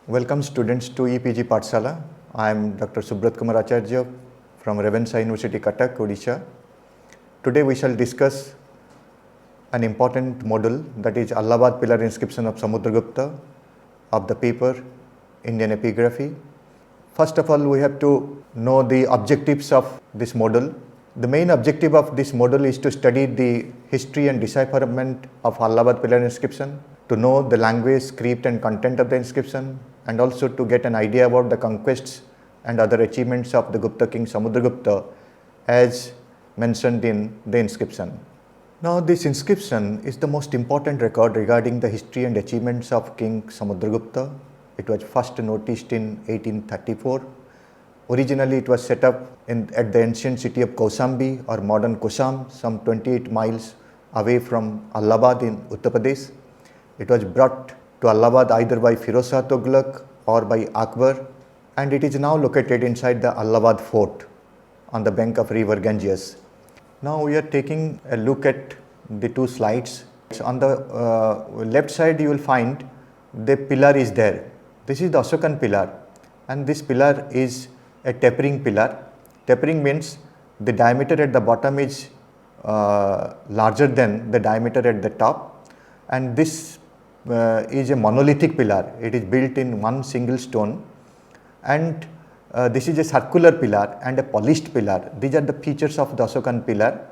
Welcome students to EPG Pathshala. I am Dr. Subrat Kumar Acharya from Ravenshaw University, Cuttack, Odisha. Today we shall discuss an important module, that is Allahabad pillar inscription of Samudragupta of the paper Indian Epigraphy. First of all, we have to know the objectives of this module. The main objective of this module is to study the history and decipherment of Allahabad pillar inscription, to know the language, script and content of the inscription, and also to get an idea about the conquests and other achievements of the Gupta king Samudragupta as mentioned in the inscription. Now this inscription is the most important record regarding the history and achievements of King Samudragupta. It was first noticed in 1834. Originally it was set up at the ancient city of Kausambi or modern Kusam, some 28 miles away from Allahabad in Uttar Pradesh. It was brought to Allahabad either by Firoz Shah Tughlaq or by Akbar, and it is now located inside the Allahabad fort on the bank of river Ganges. Now we are taking a look at the two slides. On the left side you will find the pillar is there. This is the Ashokan pillar, and this pillar is a tapering pillar. Tapering means the diameter at the bottom is larger than the diameter at the top, and this is a monolithic pillar. It is built in one single stone, and this is a circular pillar and a polished pillar. These are the features of the Ashokan pillar,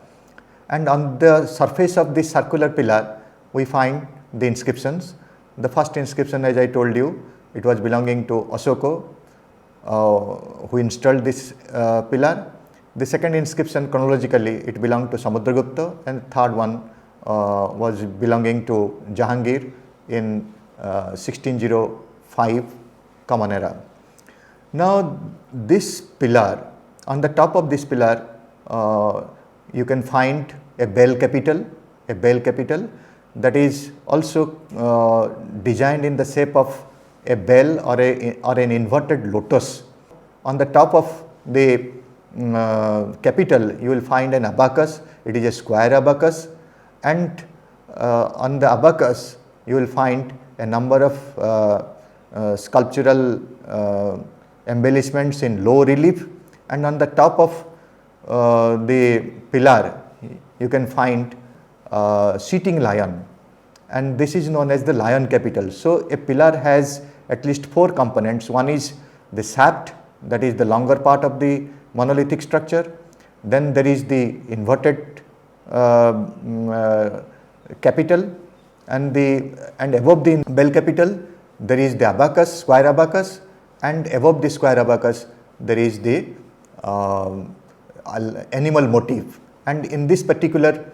and on the surface of this circular pillar we find the inscriptions. The first inscription, as I told you, it was belonging to Ashoka, who installed this pillar. The second inscription, chronologically, it belonged to Samudragupta, and the third one was belonging to Jahangir in 1605 Common Era. Now this pillar, on the top of this pillar you can find a bell capital that is also designed in the shape of a bell or an inverted lotus. On the top of the capital you will find an abacus. It is a square abacus, and on the abacus you will find a number of sculptural embellishments in low relief, and on the top of the pillar you can find seating lion, and this is known as the lion capital. So a pillar has at least four components. One is the shaft, that is the longer part of the monolithic structure. Then there is the inverted capital, and above the bell capital there is the abacus, square abacus, and above the square abacus there is the animal motif. And in this particular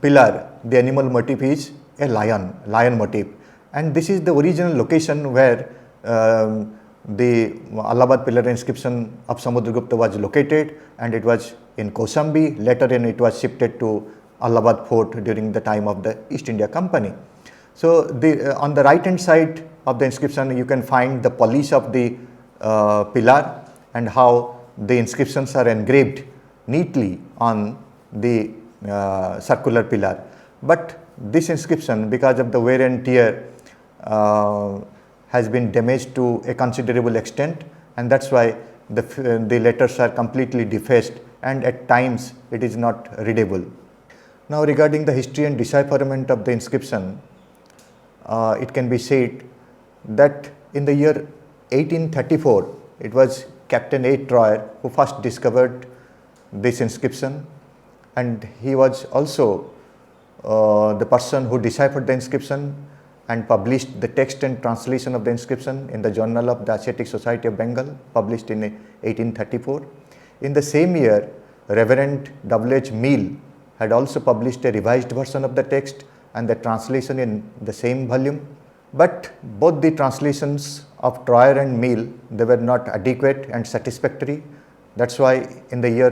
pillar the animal motif is a lion motif, and this is the original location where the Allahabad pillar inscription of Samudragupta was located, and it was in Kausambi. Later in it was shifted to Allahabad fort during the time of the East India Company. So on the right hand side of the inscription you can find the polish of the pillar and how the inscriptions are engraved neatly on the circular pillar. But this inscription, because of the wear and tear, has been damaged to a considerable extent, and that's why the letters are completely defaced, and at times it is not readable. Now regarding the history and decipherment of the inscription, it can be said that in the year 1834 it was Captain A. Troyer who first discovered this inscription, and he was also the person who deciphered the inscription and published the text and translation of the inscription in the Journal of the Asiatic Society of Bengal, published in 1834. In the same year, Reverend W.H. Mill had also published a revised version of the text and the translation in the same volume. But both the translations of Troyer and Mill, they were not adequate and satisfactory. That's why in the year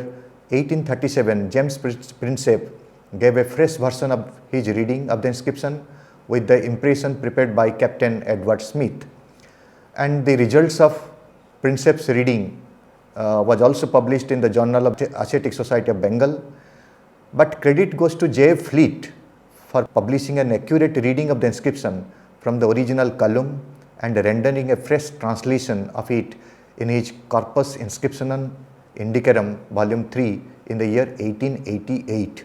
1837, James Prinsep gave a fresh version of his reading of the inscription with the impression prepared by Captain Edward Smith. And the results of Prinsep's reading was also published in the Journal of the Asiatic Society of Bengal. But credit goes to J. F. Fleet for publishing an accurate reading of the inscription from the original column and rendering a fresh translation of it in his Corpus Inscriptionum Indicarum, volume 3, in the year 1888.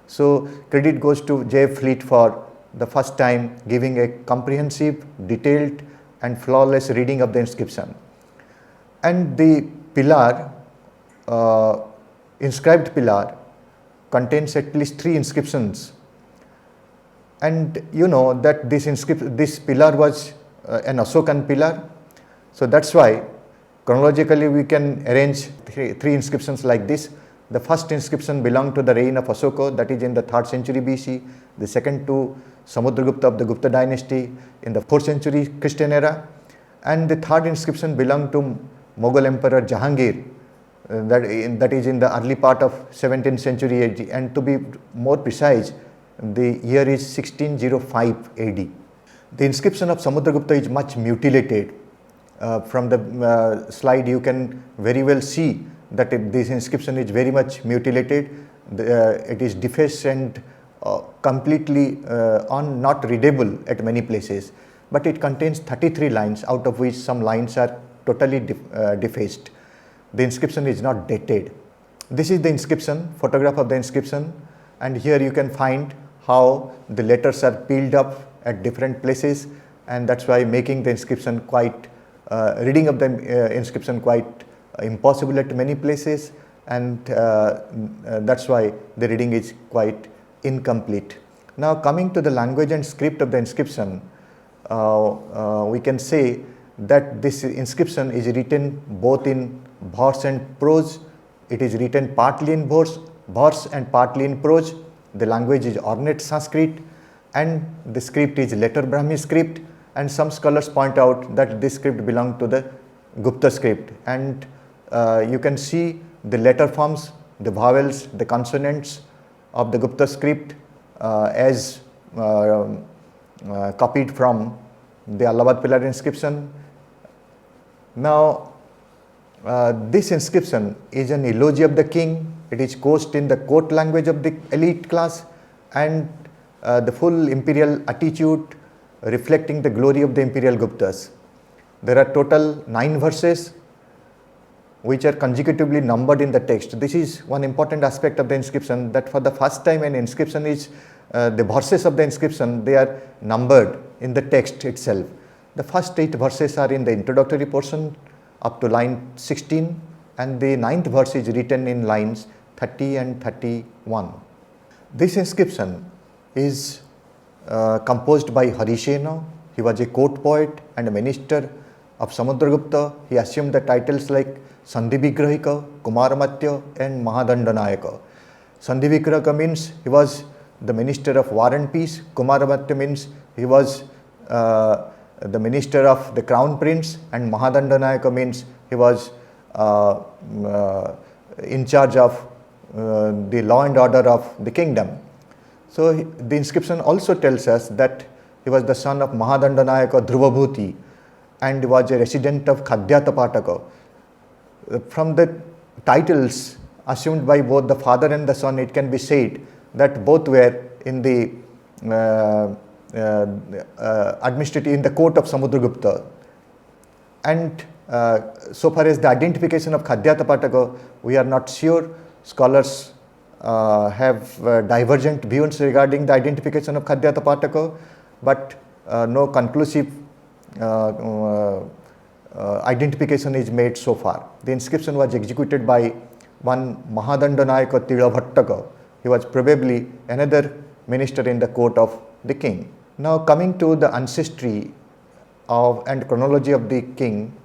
So credit goes to J.F. Fleet for the first time giving a comprehensive, detailed and flawless reading of the inscription. And the pillar, inscribed pillar, contains at least 3 inscriptions. And you know that this pillar was an Ashokan pillar. So that's why chronologically we can arrange three inscriptions like this. The first inscription belonged to the reign of Ashoka, that is in the 3rd century BC. The second to Samudragupta of the Gupta dynasty in the 4th century Christian era. And the third inscription belonged to Mughal Emperor Jahangir, that is in the early part of 17th century AD. And to be more precise, the year is 1605 AD. The inscription of Samudragupta is much mutilated. From the slide you can very well see that this inscription is very much mutilated. It is defaced and completely not readable at many places. But it contains 33 lines, out of which some lines are totally defaced. The inscription is not dated. This is the inscription, photograph of the inscription, and here you can find how the letters are peeled up at different places, and that's why making the inscription quite, reading of the inscription quite impossible at many places, and that's why the reading is quite incomplete. Now coming to the language and script of the inscription, we can say that this inscription is written both in verse and prose. It is written partly in verse and partly in prose. The language is ornate Sanskrit and the script is letter Brahmi script, and some scholars point out that this script belonged to the Gupta script, and you can see the letter forms, the vowels, the consonants of the Gupta script as copied from the Allahabad pillar inscription. Now this inscription is an eulogy of the king. It is couched in the court language of the elite class, and the full imperial attitude reflecting the glory of the imperial Guptas. There are total 9 verses which are consecutively numbered in the text. This is one important aspect of the inscription, that for the first time an inscription is, the verses of the inscription, they are numbered in the text itself. The first 8 verses are in the introductory portion up to line 16, and the 9th verse is written in lines 30 and 31. This inscription is composed by Harisena. He was a court poet and a minister of Samudragupta. He assumed the titles like Sandhivigrahika, Kumaramatya and Mahadandanayaka. Sandhivigrahika means he was the minister of war and peace. Kumaramatya means he was the minister of the crown prince, and Mahadandanayaka means he was in charge of the law and order of the kingdom. So the inscription also tells us that he was the son of Mahadandanayaka Dhruvabhuti and was a resident of Khadyatapataka. From the titles assumed by both the father and the son, it can be said that both were in the administrative, in the court of Samudragupta. And so far as the identification of Khadyatapataka, we are not sure. Scholars have divergent views regarding the identification of Khadyatapataka, but no conclusive identification is made so far. The inscription was executed by one Mahadandanayaka Tilabhattaka. He was probably another minister in the court of the king. Now coming to the ancestry of and chronology of the king,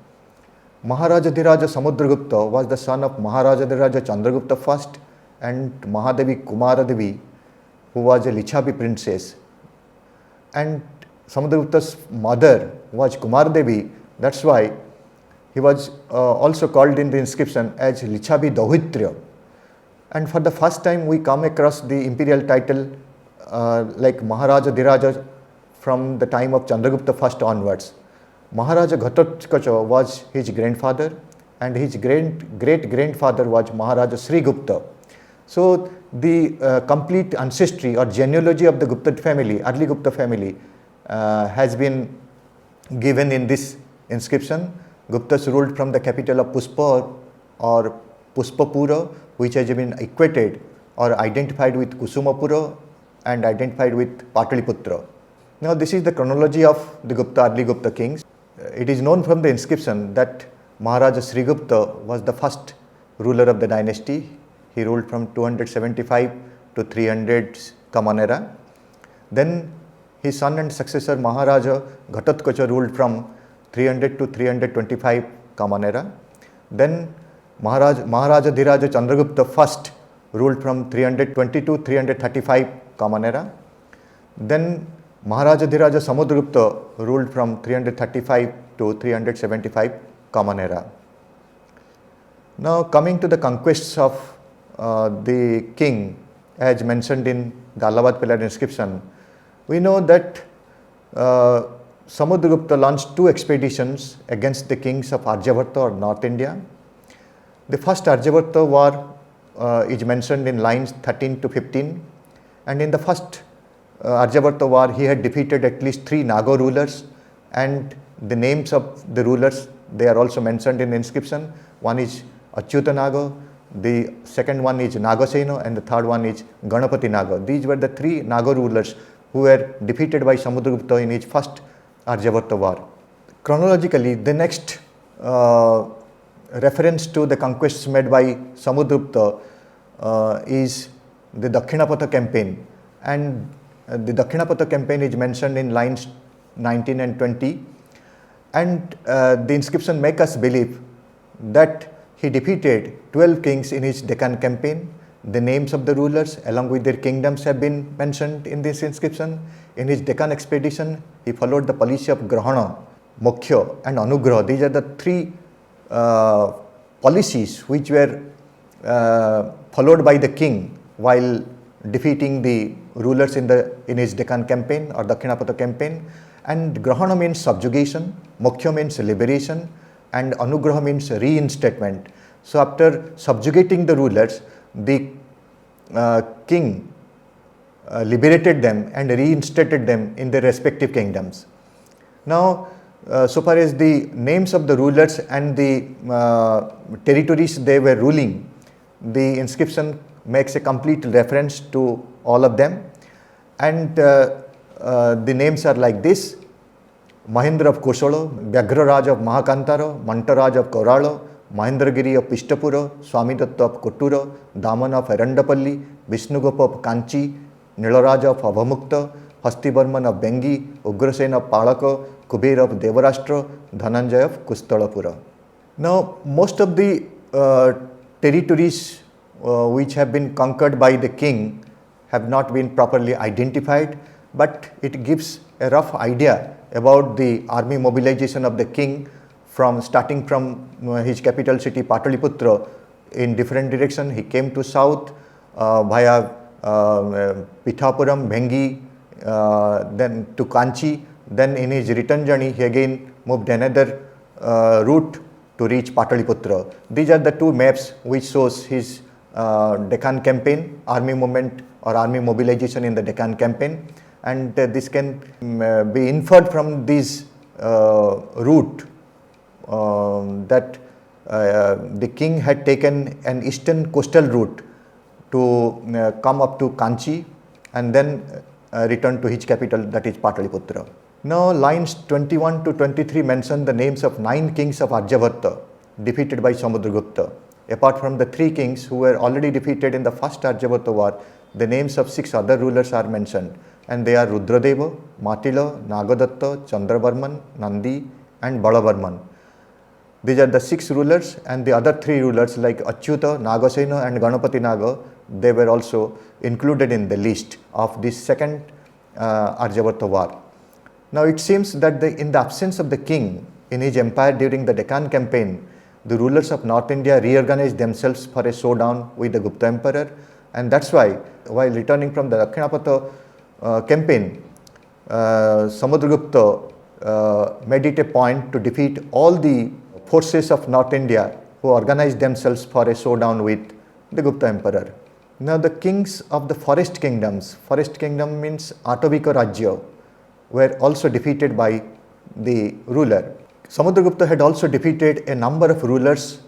Maharajadhiraja Samudragupta was the son of Maharajadhiraja Chandragupta I and Mahadevi Kumaradevi, who was a Lichavi princess. And Samudragupta's mother was Kumaradevi. That's why he was also called in the inscription as Lichavi Dauhitrya. And for the first time we come across the imperial title like Maharajadhiraja from the time of Chandragupta I onwards. Maharaja Ghatotkacha was his grandfather, and his great-grandfather was Maharaja Sri Gupta. So the complete ancestry or genealogy of the Gupta family, early Gupta family, has been given in this inscription. Guptas ruled from the capital of Puspa or Puspapura, which has been equated or identified with Kusumapura and identified with Pataliputra. Now this is the chronology of the early Gupta kings. It is known from the inscription that Maharaja Srigupta was the first ruler of the dynasty. He ruled from 275 to 300 Common Era. Then his son and successor Maharaja Ghatotkacha ruled from 300 to 325 Common Era. Then Maharaja Dhiraja Chandragupta first ruled from 320 to 335 Common Era. Then Maharaja Dhiraja Samudragupta ruled from 335 to 375 Common Era. Now coming to the conquests of the king as mentioned in the Allahabad pillar inscription, we know that Samudragupta launched 2 expeditions against the kings of Aryavarta or North India. The first Aryavarta war is mentioned in lines 13 to 15, and in the first Aryavarta war he had defeated at least 3 Naga rulers, and the names of the rulers, they are also mentioned in the inscription. One is Achyuta Naga, the second one is Nagasena, and the third one is Ganapati Naga. These were the 3 Naga rulers who were defeated by Samudragupta in his first Aryavarta war. Chronologically, the next reference to the conquests made by Samudragupta is the Dakshinapatha campaign, and the Dakshinapatha campaign is mentioned in lines 19 and 20, and the inscription makes us believe that he defeated 12 kings in his Deccan campaign. The names of the rulers along with their kingdoms have been mentioned in this inscription. In his Deccan expedition, he followed the policy of Grahana, Moksha and Anugraha. These are the 3 policies which were followed by the king while defeating the rulers in his Deccan campaign or Dakshinapatha campaign. And Grahana means subjugation, Moksha means liberation, and Anugraha means reinstatement. So after subjugating the rulers, the king liberated them and reinstated them in their respective kingdoms. Now, so far as the names of the rulers and the territories they were ruling, the inscription makes a complete reference to all of them, and the names are like this: Mahendra of Koshala, Vyagraraj of Mahakantara, Mantaraj of Kaurala, Mahendragiri of Pishtapura, Swamidatta of Kottura, Daman of Erandapalli, Vishnugapa of Kanchi, Nilaraj of Abhamukta, Hastivarman of Bengi, Ugrasen of Palaka, Kubir of Devarashtra, Dhananjay of Kustalapura. Now, most of the territories which have been conquered by the king have not been properly identified, but it gives a rough idea about the army mobilization of the king starting from his capital city Pataliputra in different direction. He came to south via Pithapuram, Bhengi, then to Kanchi. Then in his return journey he again moved another route to reach Pataliputra. These are the 2 maps which shows his Deccan campaign, army movement or army mobilization in the Deccan campaign, and this can be inferred from this route that the king had taken an eastern coastal route to come up to Kanchi and then return to his capital, that is Pataliputra. Now lines 21 to 23 mention the names of 9 kings of Aryavarta defeated by Samudragupta. Apart from the 3 kings who were already defeated in the first Aryavarta war, the names of 6 other rulers are mentioned, and they are Rudradeva, Matila, Nagadatta, Chandravarman, Nandi and Balavarman. These are the 6 rulers, and the other 3 rulers like Achyuta, Nagasena and Ganapati Naga, they were also included in the list of this second Aryavarta war. Now it seems that in the absence of the king in his empire during the Deccan campaign, the rulers of North India reorganized themselves for a showdown with the Gupta emperor, and that's why while returning from the Dakshinapatha campaign, Samudragupta made it a point to defeat all the forces of North India who organized themselves for a showdown with the Gupta emperor. Now the kings of the forest kingdom means Atavika Rajya, were also defeated by the ruler. Samudragupta had also defeated a number of rulers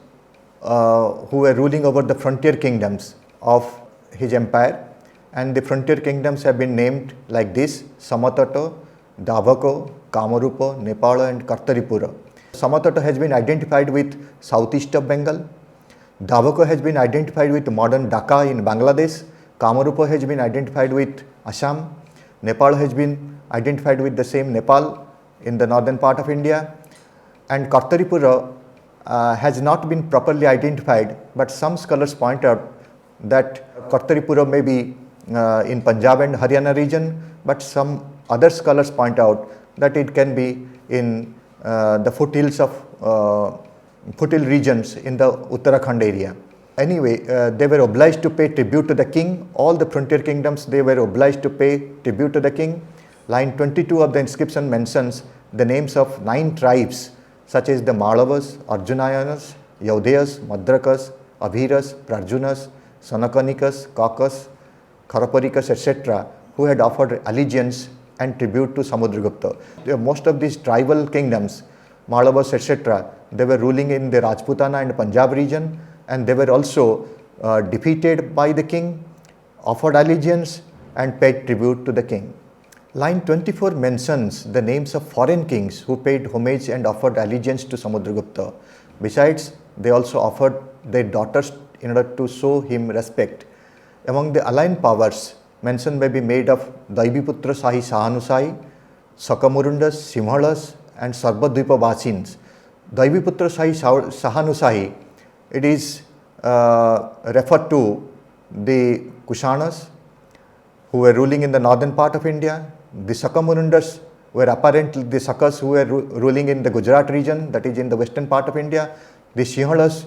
who were ruling over the frontier kingdoms of his empire, and the frontier kingdoms have been named like this: Samatata, Davako, Kamarupa, Nepala and Kartaripura. Samatata has been identified with southeast of Bengal. Davako has been identified with modern Dhaka in Bangladesh. Kamarupa has been identified with Assam. Nepal has been identified with the same Nepal in the northern part of India. And Kartaripura has not been properly identified, but some scholars point out that Kartaripura may be in Punjab and Haryana region, but some other scholars point out that it can be in the foothills of foothill regions in the Uttarakhand area. Anyway, they were obliged to pay tribute to the king. All the frontier kingdoms, they were obliged to pay tribute to the king. Line 22 of the inscription mentions the names of 9 tribes such as the Malavas, Arjunayanas, Yaudeyas, Madrakas, Abhiras, Prarjunas, Sanakanikas, Kakas, Kharaparikas, etc., who had offered allegiance and tribute to Samudragupta. Most of these tribal kingdoms, Malavas, etc., they were ruling in the Rajputana and Punjab region, and they were also defeated by the king, offered allegiance and paid tribute to the king. Line 24 mentions the names of foreign kings who paid homage and offered allegiance to Samudragupta. Besides, they also offered their daughters in order to show him respect. Among the aligned powers, mention may be made of Daiviputra Sahi Sahanusai, Sakamurundas, Simhalas and Sarbadvipa Vasins. Daiviputra Sahi Sahanusai, it is referred to the Kushanas who were ruling in the northern part of India. The Sakamurundas were apparently the Sakas who were ruling in the Gujarat region, that is in the western part of India. The Sinhalas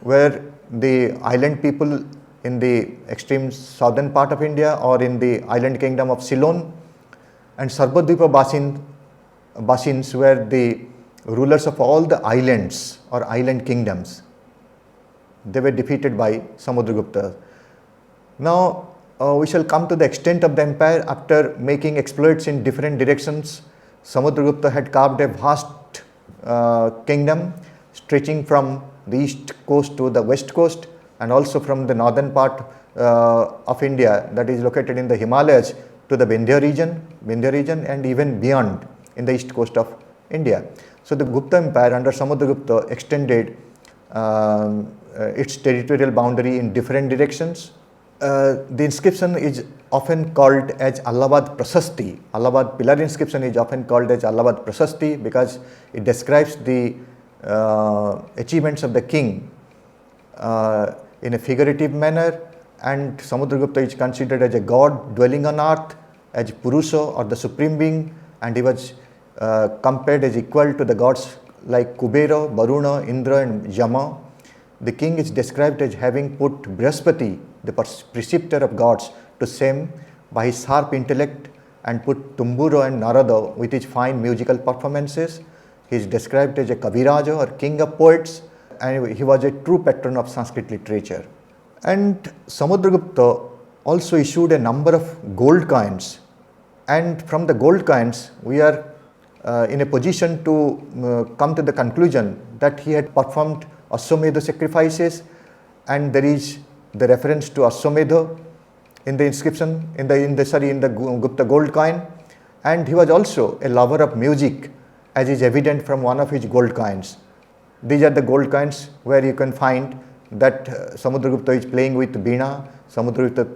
were the island people in the extreme southern part of India or in the island kingdom of Ceylon. And Sarbadvipa Basins were the rulers of all the islands or island kingdoms. They were defeated by Samudragupta. Now, we shall come to the extent of the empire. After making exploits in different directions, Samudragupta had carved a vast kingdom stretching from the east coast to the west coast and also from the northern part of India, that is located in the Himalayas, to the Vindhya region and even beyond in the east coast of India. So the Gupta Empire under Samudragupta extended its territorial boundary in different directions. The inscription is often called as Allahabad Prasasti. Allahabad pillar inscription is often called as Allahabad Prasasti because it describes the achievements of the king in a figurative manner, and Samudragupta is considered as a god dwelling on earth, as Purusha or the supreme being, and he was compared as equal to the gods like Kubera, Varuna, Indra and Yama. The king is described as having put Brihaspati, the preceptor of gods, to shame by his sharp intellect and put Tumbura and Narada with his fine musical performances. He is described as a Kaviraja or king of poets, and he was a true patron of Sanskrit literature. And Samudragupta also issued a number of gold coins, and from the gold coins we are in a position to come to the conclusion that he had performed Ashwamedha sacrifices, and there is the reference to Ashwamedha in the inscription, in the Gupta gold coin, and he was also a lover of music, as is evident from one of his gold coins. These are the gold coins where you can find that Samudragupta is playing with Veena. Samudragupta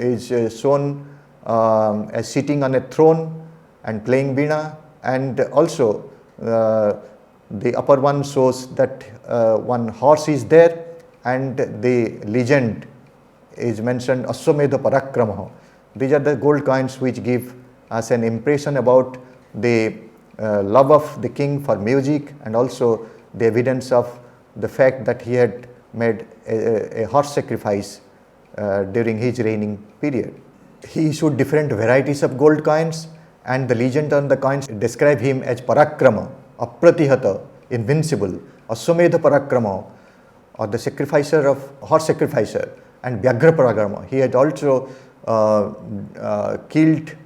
is shown as sitting on a throne and playing Veena, and also the upper one shows that one horse is there, and the legend is mentioned Ashwamedha Parakramaha. These are the gold coins which give us an impression about the love of the king for music, and also the evidence of the fact that he had made a horse sacrifice during his reigning period. He issued different varieties of gold coins, and the legend on the coins describe him as Parakrama, Apratihata, invincible, Ashwamedha Parakrama, or the sacrificer of horse sacrificer, and Vyagra Parakrama. He had also killed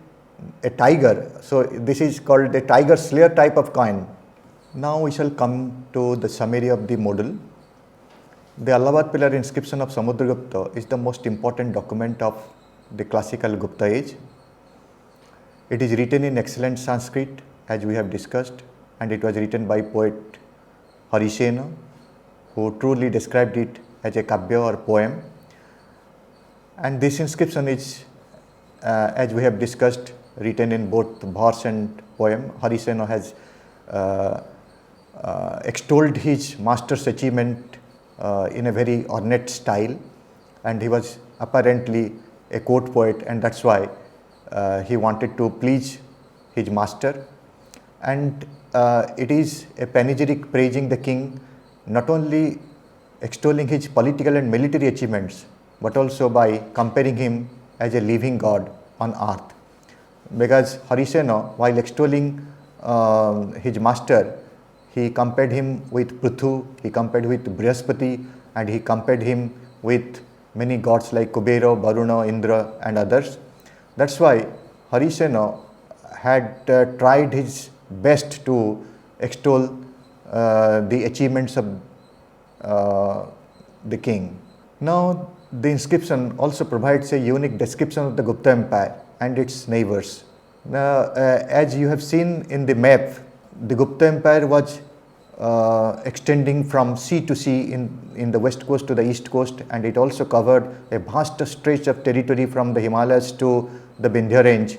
a tiger. So this is called the tiger slayer type of coin. Now we shall come to the summary of the model. The Allahabad pillar inscription of Samudragupta is the most important document of the classical Gupta age. It is written in excellent Sanskrit, as we have discussed, and it was written by poet Harisena, who truly described it as a kavya or poem. And this inscription is, as we have discussed, written in both verse and poem. Harisena has extolled his master's achievement in a very ornate style, and he was apparently a court poet, and that's why he wanted to please his master. And it is a panegyric praising the king, not only extolling his political and military achievements, but also by comparing him as a living god on earth. Because Harisena, while extolling his master, he compared him with Prithu, he compared with Brihaspati, and he compared him with many gods like Kubera, Varuna, Indra, and others. That's why Harisena had tried his best to extol the achievements of the king. Now, the inscription also provides a unique description of the Gupta Empire and its neighbors. Now, as you have seen in the map, the Gupta Empire was extending from sea to sea in the west coast to the east coast, and it also covered a vast stretch of territory from the Himalayas to the Vindhya range.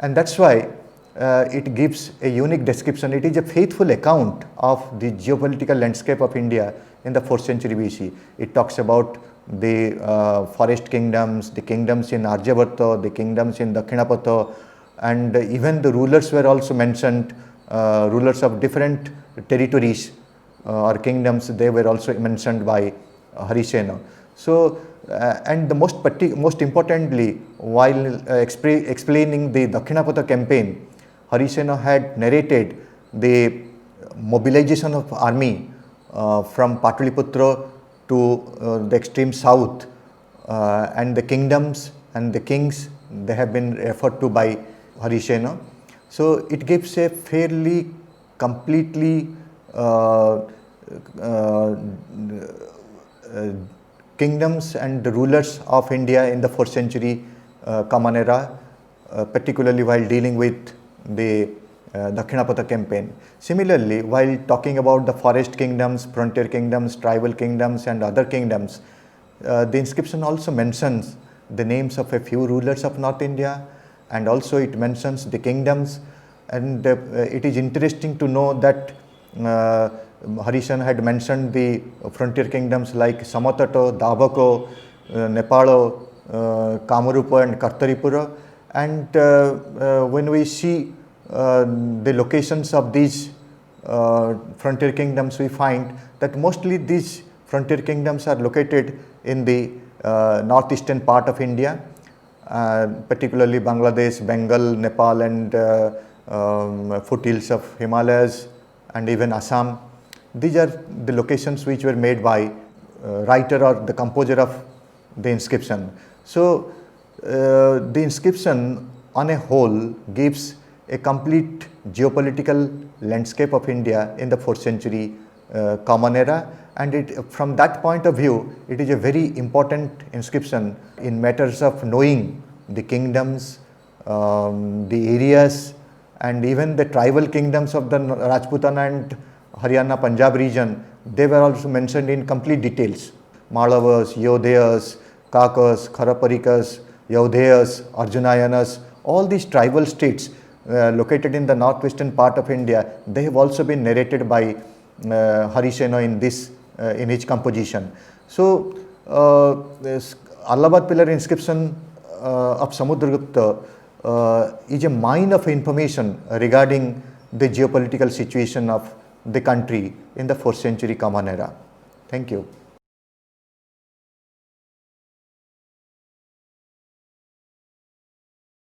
And that's why it gives a unique description. It is a faithful account of the geopolitical landscape of India in the 4th century BC. It talks about the forest kingdoms, the kingdoms in Aryavarta, the kingdoms in Dakshinapatha, and even the rulers were also mentioned, rulers of different territories or kingdoms, they were also mentioned by Harisena. So, and the most importantly, while explaining the Dakshinapatha campaign, Harisena had narrated the mobilization of army from Pataliputra to the extreme south, and the kingdoms and the kings, they have been referred to by Harisena. So it gives a fairly completely kingdoms and the rulers of India in the 4th century Common Era, particularly while dealing with the Dakshinapatha campaign. Similarly, while talking about the forest kingdoms, frontier kingdoms, tribal kingdoms, and other kingdoms, the inscription also mentions the names of a few rulers of North India, and also it mentions the kingdoms. And it is interesting to know that Harisena had mentioned the frontier kingdoms like Samatata, Dabhako, Nepalo, Kamarupa, and Kartaripura. And when we see the locations of these frontier kingdoms, we find that mostly these frontier kingdoms are located in the northeastern part of India, particularly Bangladesh, Bengal, Nepal, and foothills of Himalayas, and even Assam. These are the locations which were made by writer or the composer of the inscription. So the inscription on a whole gives a complete geopolitical landscape of India in the 4th century Common Era, and from that point of view, it is a very important inscription in matters of knowing the kingdoms, the areas, and even the tribal kingdoms of the Rajputana and Haryana Punjab region. They were also mentioned in complete details. Malavas, Yodhayas, Kakas, Kharaparikas, Yodhayas, Arjunayanas, all these tribal states located in the northwestern part of India, they have also been narrated by Harisena in his composition. So this Allahabad pillar inscription of Samudragupta is a mine of information regarding the geopolitical situation of the country in the 4th century Common Era. Thank you.